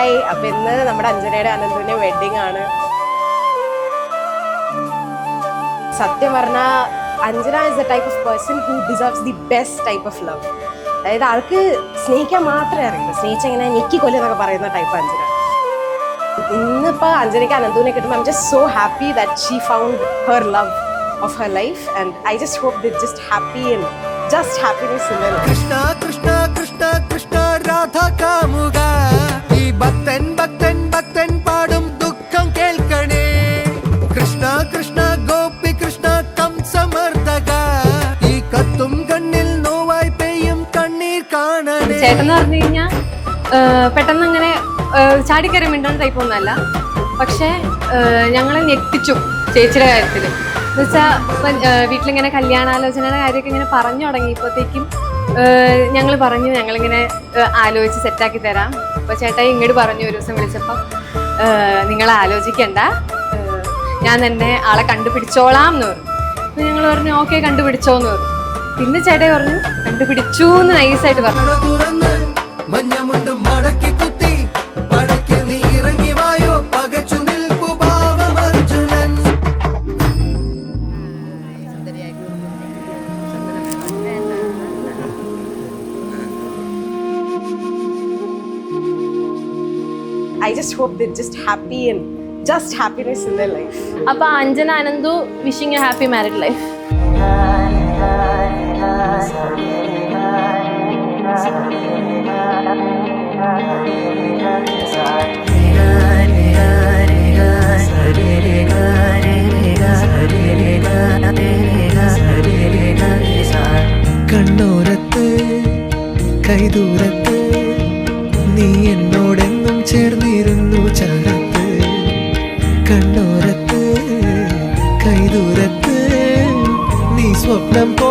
Hi, അപ്പൊ ഇന്ന് നമ്മുടെ അഞ്ജനയുടെ അനന്തുവിന്റെ വെഡിങ് ആണ്. സത്യം പറഞ്ഞാൽ Anjana is A type of person who deserves the best type of love. അതായത് ആൾക്ക് സ്നേഹിക്കാൻ മാത്രമേ അറിയുള്ളൂ, സ്നേഹിച്ചെങ്ങനെ ഞെക്കിക്കൊല്ലി എന്നൊക്കെ പറയുന്ന ടൈപ്പ് അഞ്ജന. ഇന്നിപ്പോൾ അഞ്ജനയ്ക്ക് അനന്തുവിനെ കിട്ടുമ്പോൾ I am just so happy that she found her love of her life and I just hope the just happy and just happiness in their life. Krishna Krishna Krishna Krishna Radha കാമുക, ഈ ഭക്തൻ ഭക്തൻ ഭക്തൻ പാടും ദുഃഖം കേൾക്കണേ. കൃഷ്ണ കൃഷ്ണ ഗോപി കൃഷ്ണ കംസമർദ്ദക, ഈ കത്തും കണ്ണിൽ നോവായി പെയ്യും കണ്ണീർ കാണണേ. ചേട്ടൻ പറഞ്ഞു കഴിഞ്ഞാൽ പെട്ടെന്ന് അങ്ങനെ ചാടിക്കറി മിണ്ടുന്ന ടൈപ്പ് ഒന്നുമല്ല. പക്ഷെ ഞങ്ങളെ ഞെട്ടിച്ചു ചേച്ചിയുടെ കാര്യത്തിൽ. എന്നുവെച്ചാൽ വീട്ടിലിങ്ങനെ കല്യാണാലോചനയുടെ കാര്യമൊക്കെ ഇങ്ങനെ പറഞ്ഞു തുടങ്ങിയപ്പോഴത്തേക്കും ഞങ്ങൾ പറഞ്ഞു ഞങ്ങളിങ്ങനെ ആലോചിച്ച് സെറ്റാക്കി തരാം. അപ്പോൾ ചേട്ടായി ഇങ്ങോട്ട് പറഞ്ഞു ഒരു ദിവസം വിളിച്ചപ്പം, നിങ്ങൾ ആലോചിക്കണ്ട, ഞാൻ തന്നെ ആളെ കണ്ടുപിടിച്ചോളാം എന്ന് പറഞ്ഞു. അപ്പോൾ ഞങ്ങൾ പറഞ്ഞു ഓക്കെ കണ്ടുപിടിച്ചോന്ന് പറഞ്ഞു. പിന്നെ ചേട്ടായി പറഞ്ഞു കണ്ടുപിടിച്ചു എന്ന് നൈസായിട്ട് പറഞ്ഞു. I just hope they're just happy and just happiness in their life. അപ്പോൾ Anjana Ananthu wishing a happy married life. കണ്ണോരത്ത് കൈദൂരത്ത് നീ എന്നോടെന്നും ചേർന്നിരുന്നു ചാരത്ത്. കണ്ണോരത്ത് കൈദൂരത്ത് നീ സ്വപ്നം പോ